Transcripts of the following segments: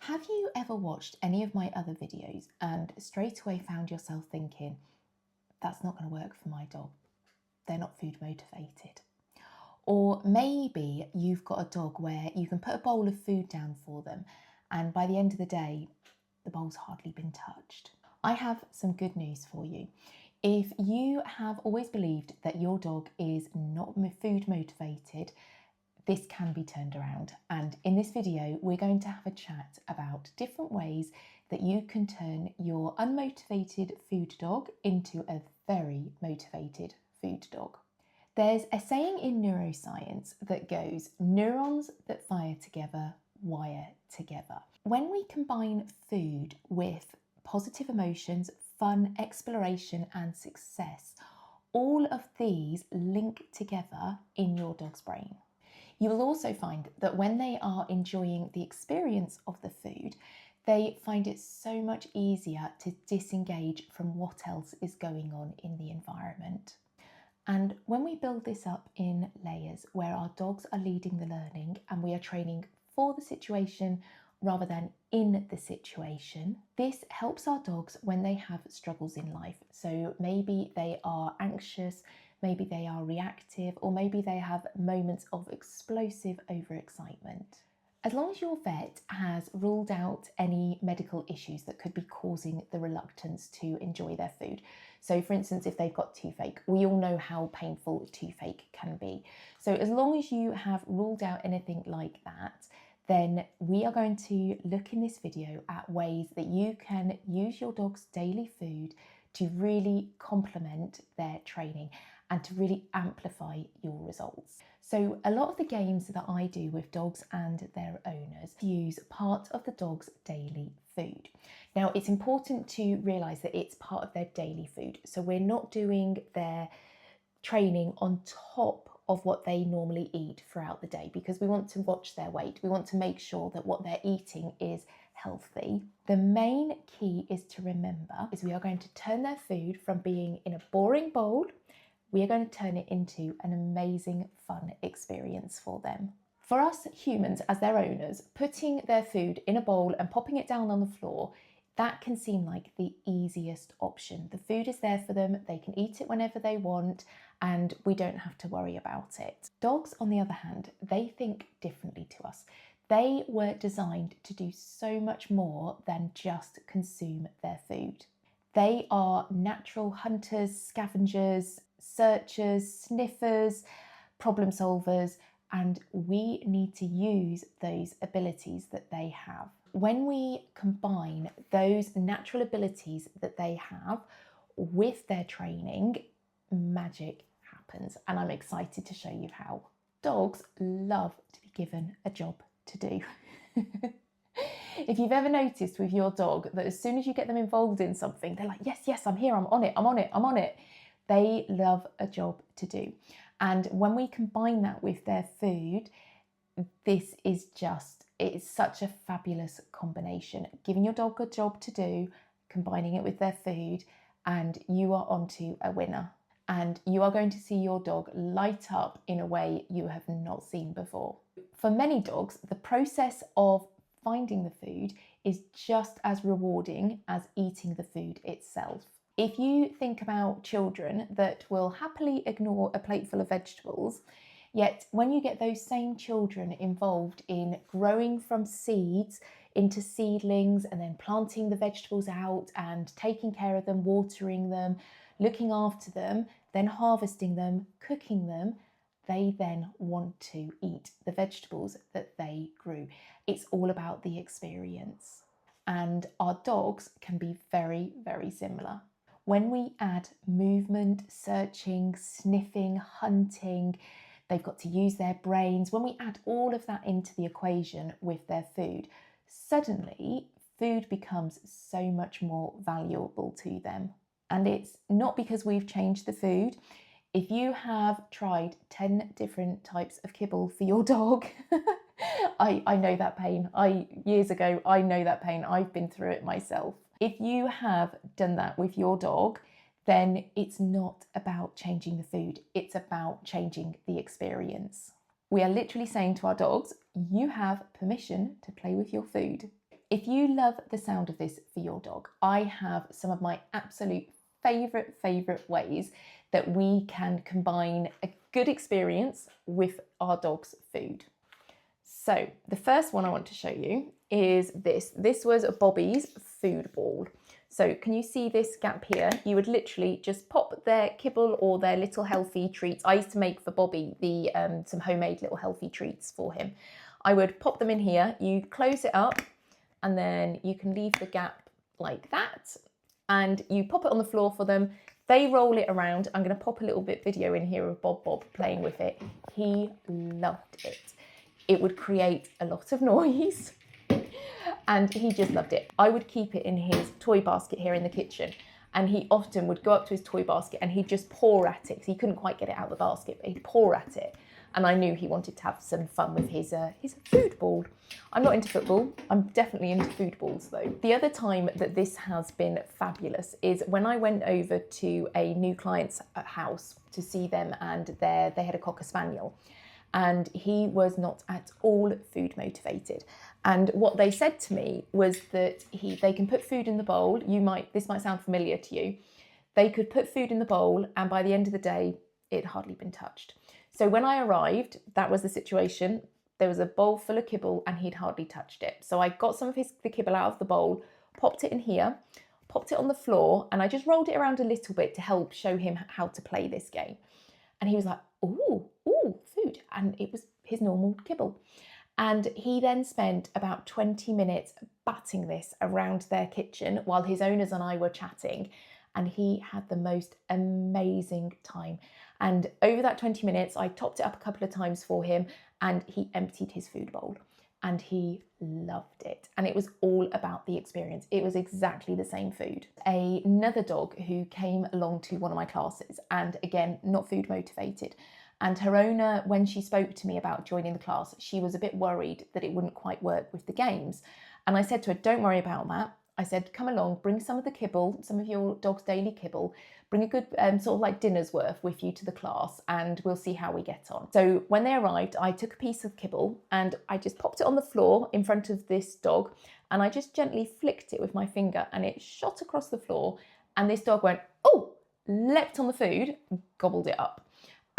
Have you ever watched any of my other videos and straight away found yourself thinking, that's not going to work for my dog? They're not food motivated. Or maybe you've got a dog where you can put a bowl of food down for them and by the end of the day, the bowl's hardly been touched. I have some good news for you. If you have always believed that your dog is not food motivated, this can be turned around. And in this video, we're going to have a chat about different ways that you can turn your unmotivated food dog into a very motivated food dog. There's a saying in neuroscience that goes, neurons that fire together wire together. When we combine food with positive emotions, fun, exploration, and success, all of these link together in your dog's brain. You will also find that when they are enjoying the experience of the food, they find it so much easier to disengage from what else is going on in the environment. And when we build this up in layers where our dogs are leading the learning and we are training for the situation rather than in the situation, this helps our dogs when they have struggles in life. So maybe they are anxious, maybe they are reactive, or maybe they have moments of explosive overexcitement. As long as your vet has ruled out any medical issues that could be causing the reluctance to enjoy their food. So for instance, if they've got toothache, we all know how painful toothache can be. So as long as you have ruled out anything like that, then we are going to look in this video at ways that you can use your dog's daily food to really complement their training and to really amplify your results. So a lot of the games that I do with dogs and their owners use part of the dog's daily food. Now, it's important to realise that it's part of their daily food. So we're not doing their training on top of what they normally eat throughout the day, because we want to watch their weight. We want to make sure that what they're eating is healthy. The main key is to remember is we are going to turn their food from being in a boring bowl, we are going to turn it into an amazing, fun experience for them. For us humans, as their owners, putting their food in a bowl and popping it down on the floor, that can seem like the easiest option. The food is there for them, they can eat it whenever they want, and we don't have to worry about it. Dogs, on the other hand, they think differently to us. They were designed to do so much more than just consume their food. They are natural hunters, scavengers, searchers, sniffers, problem solvers, and we need to use those abilities that they have. When we combine those natural abilities that they have with their training, magic happens, and I'm excited to show you how. Dogs love to be given a job to do. If you've ever noticed with your dog that as soon as you get them involved in something, they're like, yes, I'm here, I'm on it. They love a job to do. And when we combine that with their food, this is it's such a fabulous combination. Giving your dog a job to do, combining it with their food, and you are onto a winner. And you are going to see your dog light up in a way you have not seen before. For many dogs, the process of finding the food is just as rewarding as eating the food itself. If you think about children that will happily ignore a plateful of vegetables, yet when you get those same children involved in growing from seeds into seedlings and then planting the vegetables out and taking care of them, watering them, looking after them, then harvesting them, cooking them, they then want to eat the vegetables that they grew. It's all about the experience. And our dogs can be very, very similar. When we add movement, searching, sniffing, hunting, they've got to use their brains. When we add all of that into the equation with their food, suddenly food becomes so much more valuable to them. And it's not because we've changed the food. If you have tried 10 different types of kibble for your dog, I know that pain. Years ago, I know that pain. I've been through it myself. If you have done that with your dog, then it's not about changing the food. It's about changing the experience. We are literally saying to our dogs, you have permission to play with your food. If you love the sound of this for your dog, I have some of my absolute favourite ways that we can combine a good experience with our dog's food. So the first one I want to show you is this. This was Bobby's food ball. So can you see this gap here? You would literally just pop their kibble or their little healthy treats. I used to make for Bobby some homemade little healthy treats for him. I would pop them in here, you close it up, and then you can leave the gap like that, and you pop it on the floor for them. They roll it around. I'm going to pop a little bit video in here of Bob playing with it. He loved it. It would create a lot of noise and he just loved it. I would keep it in his toy basket here in the kitchen, and he often would go up to his toy basket and he'd just paw at it. He couldn't quite get it out of the basket, but he'd paw at it. And I knew he wanted to have some fun with his food ball. I'm not into football. I'm definitely into food balls though. The other time that this has been fabulous is when I went over to a new client's house to see them, and they had a Cocker Spaniel. And he was not at all food motivated. And what they said to me was that they can put food in the bowl. This might sound familiar to you. They could put food in the bowl, and by the end of the day, it had hardly been touched. So when I arrived, that was the situation. There was a bowl full of kibble and he'd hardly touched it. So I got some of the kibble out of the bowl, popped it in here, popped it on the floor, and I just rolled it around a little bit to help show him how to play this game. And he was like, ooh, food. And it was his normal kibble. And he then spent about 20 minutes batting this around their kitchen while his owners and I were chatting. And he had the most amazing time. And over that 20 minutes, I topped it up a couple of times for him, and he emptied his food bowl and he loved it. And it was all about the experience. It was exactly the same food. Another dog who came along to one of my classes, and again, not food motivated. And her owner, when she spoke to me about joining the class, she was a bit worried that it wouldn't quite work with the games. And I said to her, don't worry about that. I said, come along, bring some of the kibble, some of your dog's daily kibble, bring a good sort of like dinner's worth with you to the class, and we'll see how we get on. So when they arrived, I took a piece of kibble and I just popped it on the floor in front of this dog, and I just gently flicked it with my finger, and it shot across the floor, and this dog went, oh, leapt on the food, gobbled it up.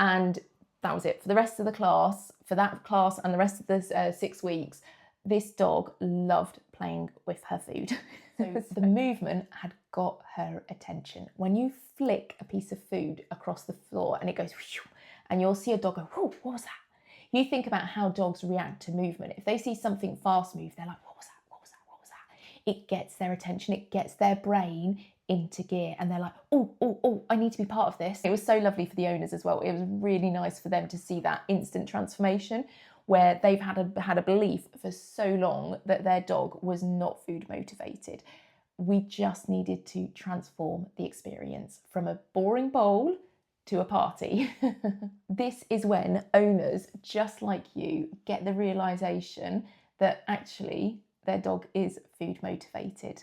And that was it for the rest of the class, for that class and the rest of the 6 weeks. This dog loved playing with her food. So the movement had got her attention. When you flick a piece of food across the floor and it goes, whew, and you'll see a dog go, whoa, what was that? You think about how dogs react to movement. If they see something fast move, they're like, what was that? What was that? What was that? It gets their attention. It gets their brain into gear, and they're like, oh, I need to be part of this. It was so lovely for the owners as well. It was really nice for them to see that instant transformation, where they've had a belief for so long that their dog was not food motivated. We just needed to transform the experience from a boring bowl to a party. This is when owners, just like you, get the realization that actually their dog is food motivated.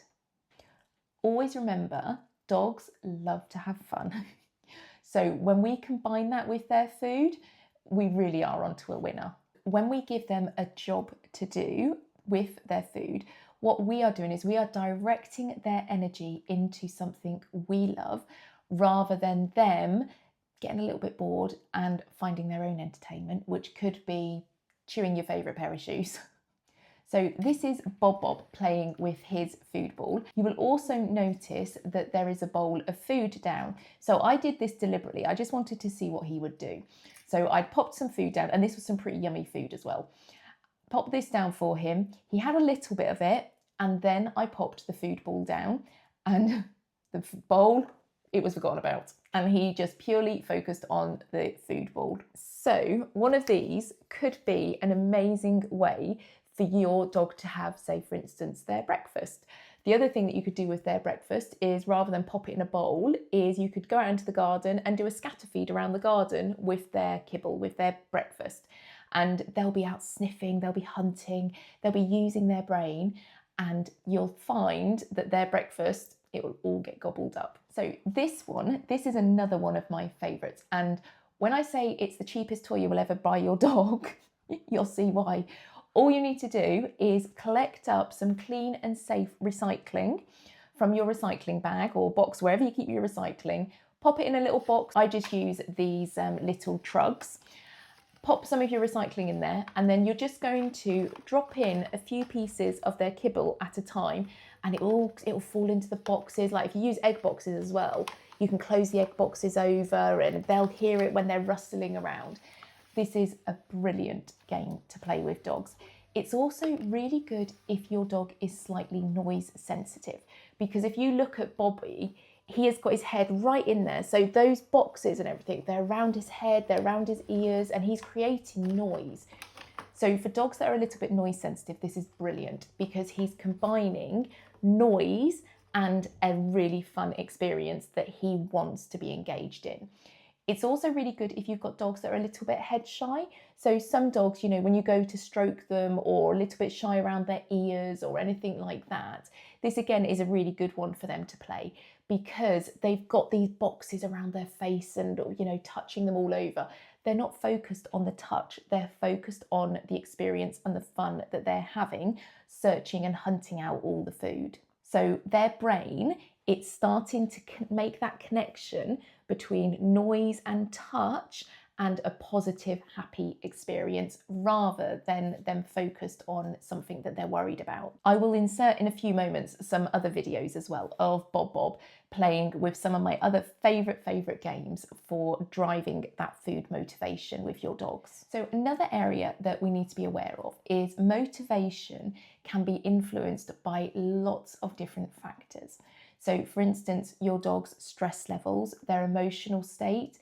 Always remember, dogs love to have fun. So when we combine that with their food, we really are onto a winner. When we give them a job to do with their food, what we are doing is we are directing their energy into something we love, rather than them getting a little bit bored and finding their own entertainment, which could be chewing your favourite pair of shoes. So this is Bob playing with his food ball. You will also notice that there is a bowl of food down. So I did this deliberately. I just wanted to see what he would do. So I popped some food down, and this was some pretty yummy food as well. Popped this down for him. He had a little bit of it, and then I popped the food ball down, and the bowl, it was forgotten about. And he just purely focused on the food ball. So one of these could be an amazing way for your dog to have, say, for instance, their breakfast. The other thing that you could do with their breakfast is, rather than pop it in a bowl, is you could go out into the garden and do a scatter feed around the garden with their kibble, with their breakfast. And they'll be out sniffing, they'll be hunting, they'll be using their brain, and you'll find that their breakfast, it will all get gobbled up. So this is another one of my favourites. And when I say it's the cheapest toy you will ever buy your dog, you'll see why. All you need to do is collect up some clean and safe recycling from your recycling bag or box, wherever you keep your recycling. Pop it in a little box. I just use these little trugs. Pop some of your recycling in there, and then you're just going to drop in a few pieces of their kibble at a time, and it'll fall into the boxes. Like if you use egg boxes as well, you can close the egg boxes over and they'll hear it when they're rustling around. This is a brilliant game to play with dogs. It's also really good if your dog is slightly noise sensitive, because if you look at Bobby, he has got his head right in there. So those boxes and everything, they're around his head, they're around his ears, and he's creating noise. So for dogs that are a little bit noise sensitive, this is brilliant because he's combining noise and a really fun experience that he wants to be engaged in. It's also really good if you've got dogs that are a little bit head shy. So some dogs, you know, when you go to stroke them or a little bit shy around their ears or anything like that, this again is a really good one for them to play because they've got these boxes around their face and, you know, touching them all over. They're not focused on the touch, they're focused on the experience and the fun that they're having, searching and hunting out all the food. So their brain, it's starting to make that connection between noise and touch and a positive, happy experience rather than them focused on something that they're worried about. I will insert in a few moments some other videos as well of Bob playing with some of my other favourite games for driving that food motivation with your dogs. So another area that we need to be aware of is motivation can be influenced by lots of different factors. So for instance, your dog's stress levels, their emotional state,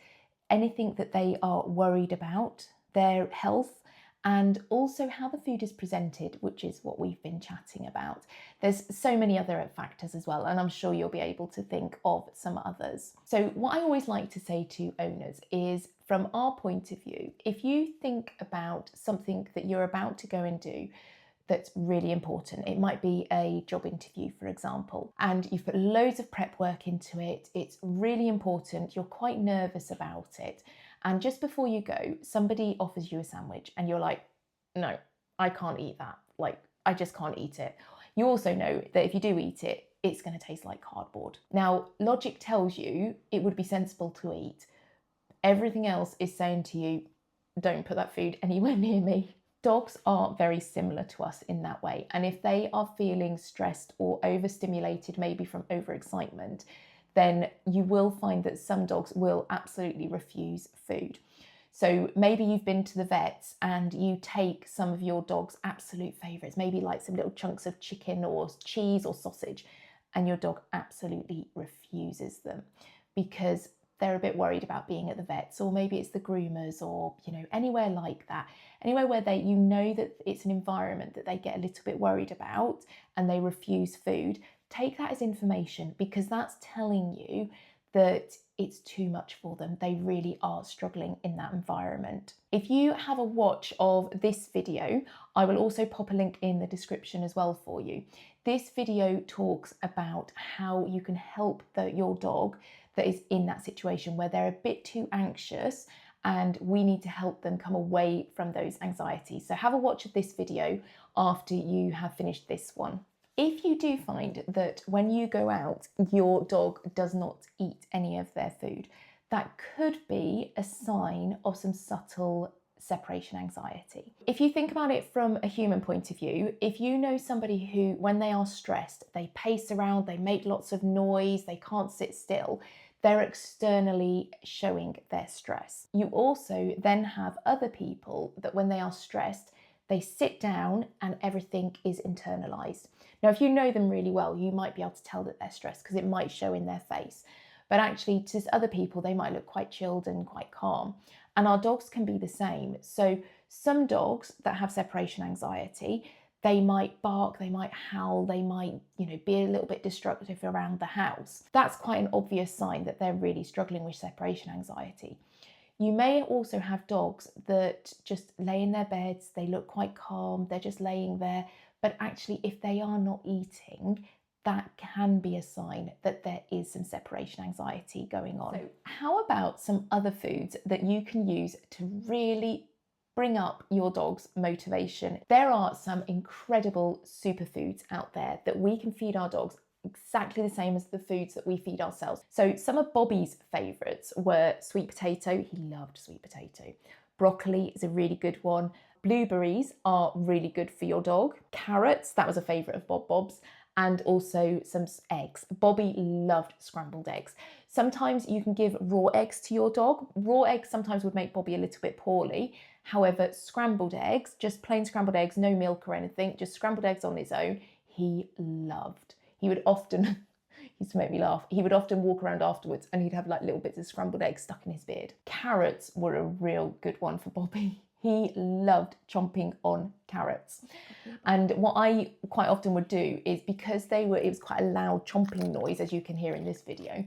anything that they are worried about, their health, and also how the food is presented, which is what we've been chatting about. There's so many other factors as well, and I'm sure you'll be able to think of some others. So what I always like to say to owners is, from our point of view, if you think about something that you're about to go and do that's really important. It might be a job interview, for example, and you've put loads of prep work into it. It's really important. You're quite nervous about it. And just before you go, somebody offers you a sandwich and you're like, no, I can't eat that. Like, I just can't eat it. You also know that if you do eat it, it's going to taste like cardboard. Now, logic tells you it would be sensible to eat. Everything else is saying to you, don't put that food anywhere near me. Dogs are very similar to us in that way. And if they are feeling stressed or overstimulated, maybe from overexcitement, then you will find that some dogs will absolutely refuse food. So maybe you've been to the vets and you take some of your dog's absolute favourites, maybe like some little chunks of chicken or cheese or sausage, and your dog absolutely refuses them because they're a bit worried about being at the vets, or maybe it's the groomers, or, you know, anywhere like that, anywhere where they, you know, that it's an environment that they get a little bit worried about and they refuse food. Take that as information, because that's telling you that it's too much for them. They really are struggling in that environment. If you have a watch of this video, I will also pop a link in the description as well for you. This video talks about how you can help your dog that is in that situation where they're a bit too anxious, and we need to help them come away from those anxieties. So have a watch of this video after you have finished this one. If you do find that when you go out, your dog does not eat any of their food, that could be a sign of some subtle separation anxiety. If you think about it from a human point of view, if you know somebody who, when they are stressed, they pace around, they make lots of noise, they can't sit still, they're externally showing their stress. You also then have other people that when they are stressed, they sit down and everything is internalized. Now, if you know them really well, you might be able to tell that they're stressed because it might show in their face. But actually, to other people, they might look quite chilled and quite calm. And our dogs can be the same. So some dogs that have separation anxiety, they might bark, they might howl, they might, be a little bit destructive around the house. That's quite an obvious sign that they're really struggling with separation anxiety. You may also have dogs that just lay in their beds, they look quite calm, they're just laying there, but actually if they are not eating, that can be a sign that there is some separation anxiety going on. So how about some other foods that you can use to really bring up your dog's motivation. There are some incredible superfoods out there that we can feed our dogs exactly the same as the foods that we feed ourselves. So some of Bobby's favourites were sweet potato. He loved sweet potato. Broccoli is a really good one. Blueberries are really good for your dog. Carrots, that was a favourite of Bob's. And also some eggs. Bobby loved scrambled eggs. Sometimes you can give raw eggs to your dog. Raw eggs sometimes would make Bobby a little bit poorly. However, scrambled eggs, just plain scrambled eggs, no milk or anything, just scrambled eggs on his own, he loved. He would often, he used to make me laugh, he would often walk around afterwards and he'd have like little bits of scrambled eggs stuck in his beard. Carrots were a real good one for Bobby. He loved chomping on carrots. And what I quite often would do is, because it was quite a loud chomping noise, as you can hear in this video,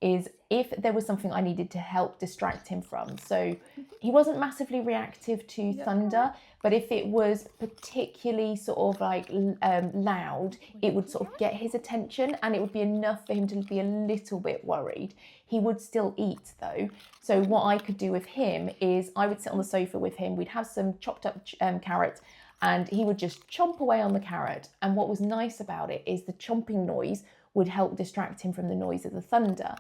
is if there was something I needed to help distract him from. So he wasn't massively reactive to thunder, but if it was particularly sort of like loud, it would sort of get his attention and it would be enough for him to be a little bit worried. He would still eat though. So what I could do with him is I would sit on the sofa with him. We'd have some chopped up carrot and he would just chomp away on the carrot. And what was nice about it is the chomping noise would help distract him from the noise of the thunder.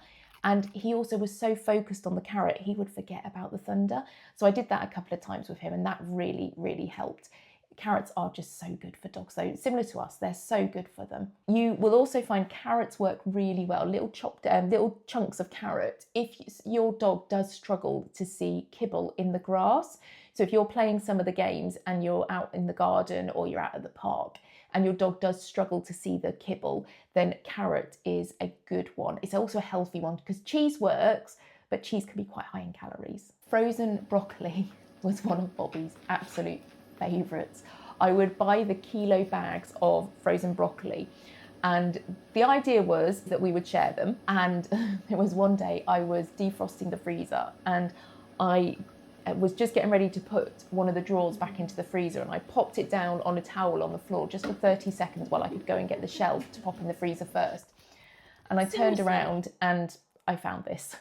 And he also was so focused on the carrot, he would forget about the thunder. So I did that a couple of times with him and that really, really helped. Carrots are just so good for dogs, so similar to us, they're so good for them. You will also find carrots work really well, little chunks of carrot, if your dog does struggle to see kibble in the grass. So if you're playing some of the games and you're out in the garden or you're out at the park and your dog does struggle to see the kibble, then carrot is a good one. It's also a healthy one because cheese works, but cheese can be quite high in calories. Frozen broccoli was one of Bobby's absolute favourites. I would buy the kilo bags of frozen broccoli and the idea was that we would share them. And there was one day I was defrosting the freezer and I was just getting ready to put one of the drawers back into the freezer and I popped it down on a towel on the floor just for 30 seconds while I could go and get the shelf to pop in the freezer first. And I turned around and I found this.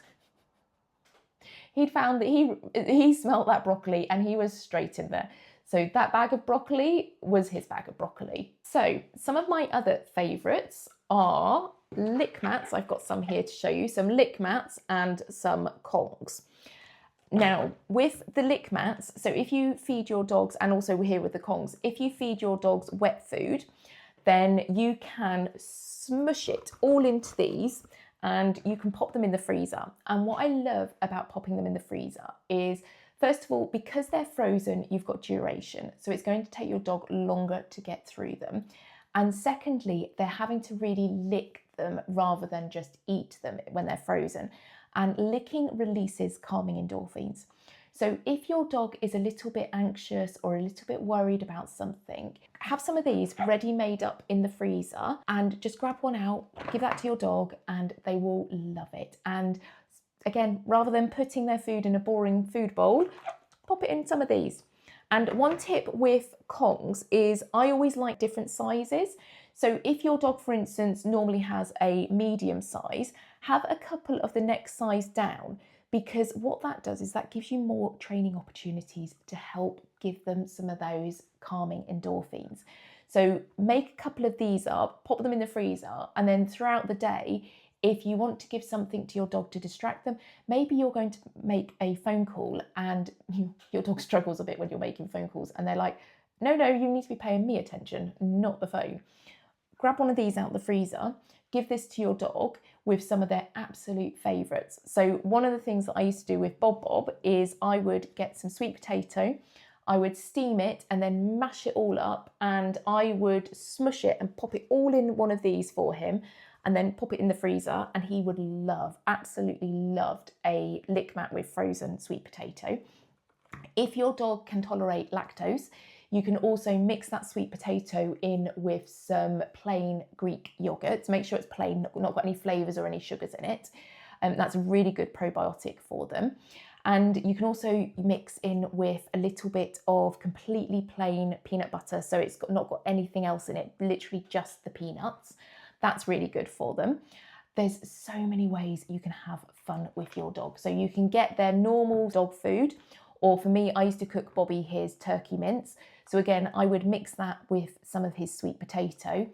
He'd found that he smelt that broccoli and he was straight in there. So that bag of broccoli was his bag of broccoli. So some of my other favourites are lick mats. I've got some here to show you, some lick mats and some Kongs. Now, with the lick mats, so if you feed your dogs, and also we're here with the Kongs, if you feed your dogs wet food, then you can smush it all into these and you can pop them in the freezer. And what I love about popping them in the freezer is, first of all, because they're frozen, you've got duration. So it's going to take your dog longer to get through them. And secondly, they're having to really lick them rather than just eat them when they're frozen. And licking releases calming endorphins. So if your dog is a little bit anxious or a little bit worried about something, have some of these ready made up in the freezer and just grab one out, give that to your dog and they will love it. And again, rather than putting their food in a boring food bowl, pop it in some of these. And one tip with Kongs is I always like different sizes. So if your dog, for instance, normally has a medium size, have a couple of the next size down, because what that does is that gives you more training opportunities to help give them some of those calming endorphins. So make a couple of these up, pop them in the freezer, and then throughout the day, if you want to give something to your dog to distract them, maybe you're going to make a phone call and your dog struggles a bit when you're making phone calls and they're like, no, you need to be paying me attention, not the phone. Grab one of these out of the freezer, give this to your dog with some of their absolute favourites. So one of the things that I used to do with Bob is I would get some sweet potato, I would steam it and then mash it all up and I would smush it and pop it all in one of these for him and then pop it in the freezer, and he would absolutely loved a lick mat with frozen sweet potato. If your dog can tolerate lactose, you can also mix that sweet potato in with some plain Greek yogurt. Make sure it's plain, not got any flavours or any sugars in it. That's a really good probiotic for them. And you can also mix in with a little bit of completely plain peanut butter. So it's not got anything else in it, literally just the peanuts. That's really good for them. There's so many ways you can have fun with your dog. So you can get their normal dog food, Or for me, I used to cook Bobby his turkey mince. So again, I would mix that with some of his sweet potato,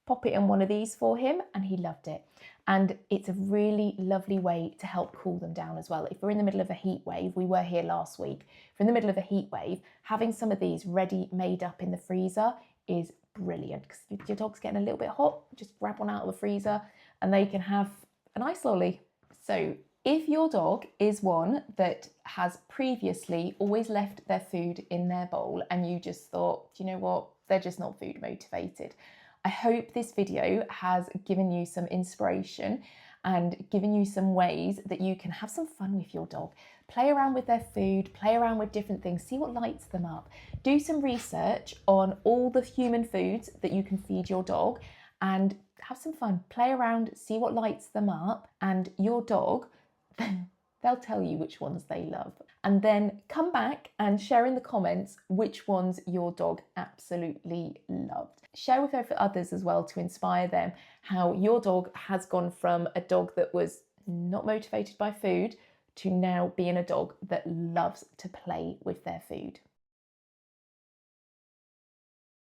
pop it in one of these for him, and he loved it. And it's a really lovely way to help cool them down as well. If we're in the middle of a heat wave, we were here last week, if we're in the middle of a heat wave, having some of these ready made up in the freezer is brilliant, because if your dog's getting a little bit hot, just grab one out of the freezer and they can have an ice lolly. So if your dog is one that has previously always left their food in their bowl and you just thought, do you know what, they're just not food motivated, I hope this video has given you some inspiration and given you some ways that you can have some fun with your dog. Play around with their food, play around with different things, see what lights them up. Do some research on all the human foods that you can feed your dog and have some fun. Play around, see what lights them up, and your dog, they'll tell you which ones they love. And then come back and share in the comments which ones your dog absolutely loved. Share with others as well to inspire them how your dog has gone from a dog that was not motivated by food to now being a dog that loves to play with their food.